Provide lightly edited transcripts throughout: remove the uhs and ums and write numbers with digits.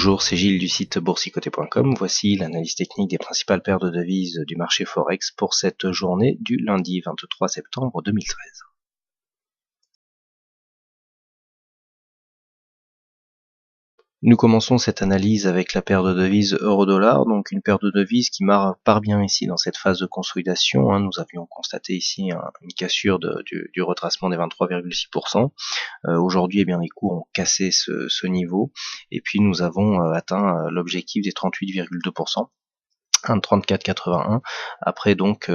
Bonjour, c'est Gilles du site boursicoté.com. Voici l'analyse technique des principales paires de devises du marché Forex pour cette journée du lundi 23 septembre 2013. Nous commençons cette analyse avec la paire de devises euro-dollar, donc une paire de devises qui part bien ici dans cette phase de consolidation. Nous avions constaté ici une cassure du retracement des 23,6%. Aujourd'hui, eh bien, les cours ont cassé ce niveau, et puis nous avons atteint l'objectif des 38,2%. 1,3481. Après donc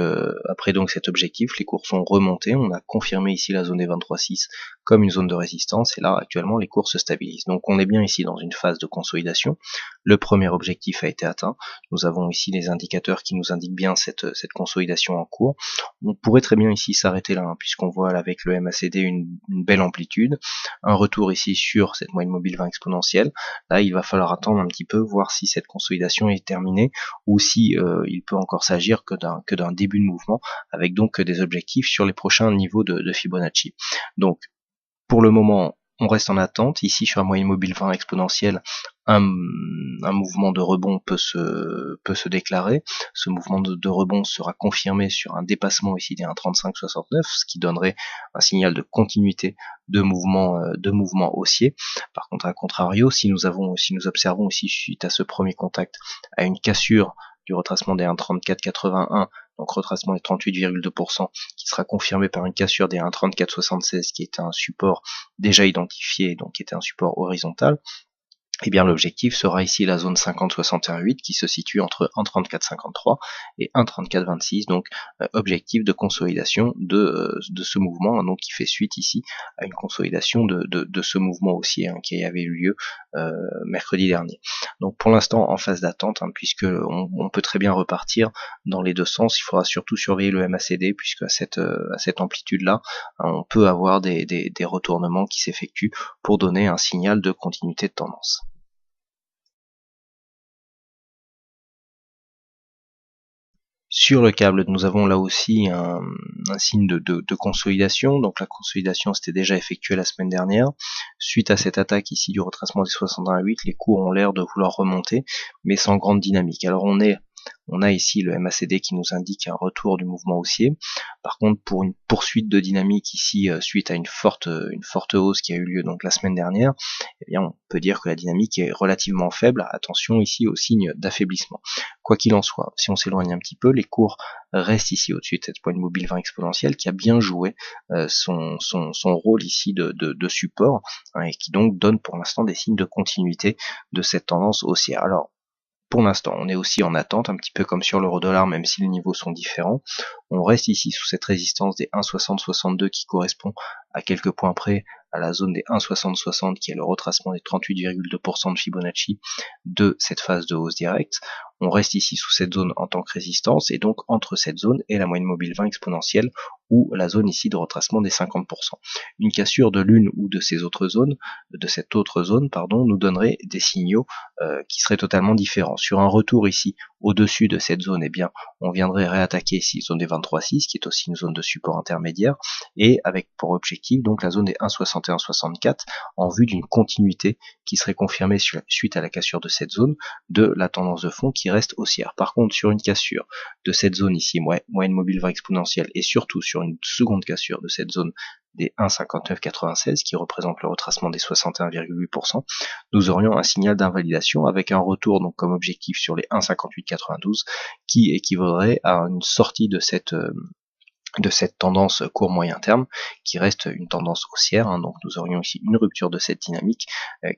cet objectif, les cours sont remontés. On a confirmé ici la zone des 23,6 comme une zone de résistance, et là actuellement les cours se stabilisent. Donc on est bien ici dans une phase de consolidation. Le premier objectif a été atteint. Nous avons ici les indicateurs qui nous indiquent bien cette consolidation en cours. On pourrait très bien ici s'arrêter là, puisqu'on voit avec le MACD une belle amplitude, un retour ici sur cette moyenne mobile 20 exponentielle. Là il va falloir attendre un petit peu, voir si cette consolidation est terminée, ou si il peut encore s'agir que d'un début de mouvement, avec donc des objectifs sur les prochains niveaux de Fibonacci. Donc pour le moment, on reste en attente. Ici sur la moyenne mobile 20 exponentielle, un mouvement de rebond peut se déclarer. Ce mouvement de rebond sera confirmé sur un dépassement ici des 1,3569, ce qui donnerait un signal de continuité de mouvement haussier. Par contre, à contrario, si nous observons ici, suite à ce premier contact, à une cassure du retracement des 1,3481, donc retracement des 38,2%, qui sera confirmé par une cassure des 1,3476, qui était un support déjà identifié, donc qui était un support horizontal, et bien l'objectif sera ici la zone 50,61,8 qui se situe entre 1,34,53 et 1,34,26, donc objectif de consolidation de ce mouvement, donc qui fait suite ici à une consolidation de ce mouvement haussier qui avait eu lieu mercredi dernier. Donc pour l'instant en phase d'attente, puisque on peut très bien repartir dans les deux sens. Il faudra surtout surveiller le MACD, puisque à cette amplitude là, on peut avoir des retournements qui s'effectuent pour donner un signal de continuité de tendance. Sur le câble, nous avons là aussi un signe de consolidation. Donc la consolidation s'était déjà effectuée la semaine dernière. Suite à cette attaque ici du retracement des 61,8, les cours ont l'air de vouloir remonter, mais sans grande dynamique. Alors on a ici le MACD qui nous indique un retour du mouvement haussier. Par contre, pour une poursuite de dynamique ici, suite à une forte hausse qui a eu lieu donc la semaine dernière, eh bien on peut dire que la dynamique est relativement faible. Attention ici au signe d'affaiblissement. Quoi qu'il en soit, si on s'éloigne un petit peu, les cours restent ici au-dessus de cette moyenne mobile 20 exponentielle qui a bien joué son rôle ici de support, et qui donc donne pour l'instant des signes de continuité de cette tendance haussière. Alors pour l'instant, on est aussi en attente, un petit peu comme sur l'euro-dollar, même si les niveaux sont différents. On reste ici sous cette résistance des 1,6062 qui correspond à quelques points près à la zone des 1,6060 qui est le retracement des 38,2% de Fibonacci de cette phase de hausse directe. On reste ici sous cette zone en tant que résistance, et donc entre cette zone et la moyenne mobile 20 exponentielle, ou la zone ici de retracement des 50%. Une cassure de l'une ou de ces autres zones, de cette autre zone, pardon, nous donnerait des signaux qui seraient totalement différents. Sur un retour ici au-dessus de cette zone, eh bien, on viendrait réattaquer ici zone des 23,6 qui est aussi une zone de support intermédiaire, et avec pour objectif donc la zone des 1,61,64 en vue d'une continuité qui serait confirmée suite à la cassure de cette zone de la tendance de fond qui reste haussière. Par contre, sur une cassure de cette zone ici, moyenne mobile 20 exponentielle, et surtout sur une seconde cassure de cette zone des 1,5996 qui représente le retracement des 61,8%, nous aurions un signal d'invalidation avec un retour donc comme objectif sur les 1,5892 qui équivaudrait à une sortie de cette tendance court moyen terme qui reste une tendance haussière, donc nous aurions ici une rupture de cette dynamique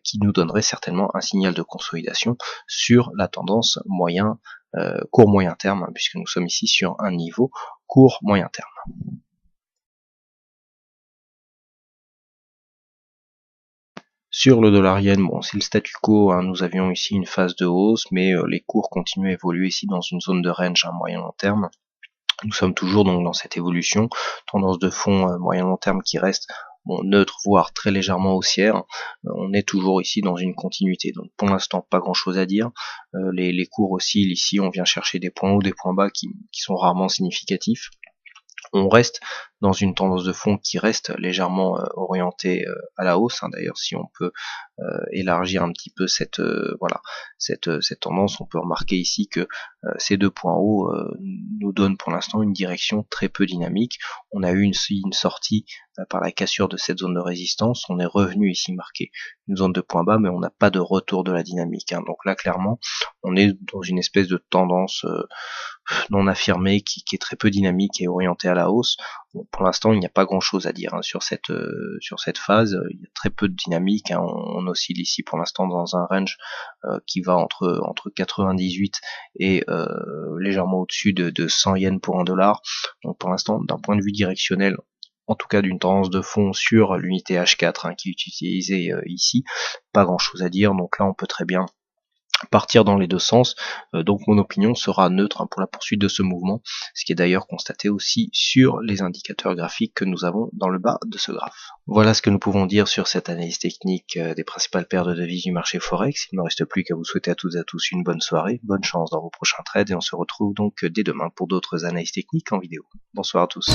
qui nous donnerait certainement un signal de consolidation sur la tendance court moyen terme, puisque nous sommes ici sur un niveau court moyen terme. Sur le dollar yen, bon, c'est le statu quo, nous avions ici une phase de hausse, mais les cours continuent à évoluer ici dans une zone de range à moyen long terme. Nous sommes toujours donc dans cette évolution, tendance de fond moyen long terme qui reste neutre, voire très légèrement haussière. On est toujours ici dans une continuité, donc pour l'instant pas grand chose à dire. Les cours oscillent ici, on vient chercher des points hauts, des points bas qui sont rarement significatifs. On reste dans une tendance de fond qui reste légèrement orientée à la hausse. D'ailleurs, si on peut élargir un petit peu cette tendance, on peut remarquer ici que ces deux points hauts nous donnent pour l'instant une direction très peu dynamique. On a eu une sortie par la cassure de cette zone de résistance, on est revenu ici marquer une zone de point bas, mais on n'a pas de retour de la dynamique. Donc là, clairement, on est dans une espèce de tendance non affirmée qui est très peu dynamique et orientée à la hausse. Bon, pour l'instant, il n'y a pas grand-chose à dire sur cette phase. Il y a très peu de dynamique. On oscille ici pour l'instant dans un range qui va entre 98 et légèrement au-dessus de 100 yens pour un dollar. Donc pour l'instant, d'un point de vue directionnel, en tout cas d'une tendance de fond sur l'unité H4 qui est utilisée ici, pas grand chose à dire. Donc là on peut très bien partir dans les deux sens, donc mon opinion sera neutre pour la poursuite de ce mouvement, ce qui est d'ailleurs constaté aussi sur les indicateurs graphiques que nous avons dans le bas de ce graphe. Voilà ce que nous pouvons dire sur cette analyse technique des principales paires de devises du marché Forex. Il ne me reste plus qu'à vous souhaiter à toutes et à tous une bonne soirée, bonne chance dans vos prochains trades et on se retrouve donc dès demain pour d'autres analyses techniques en vidéo. Bonsoir à tous.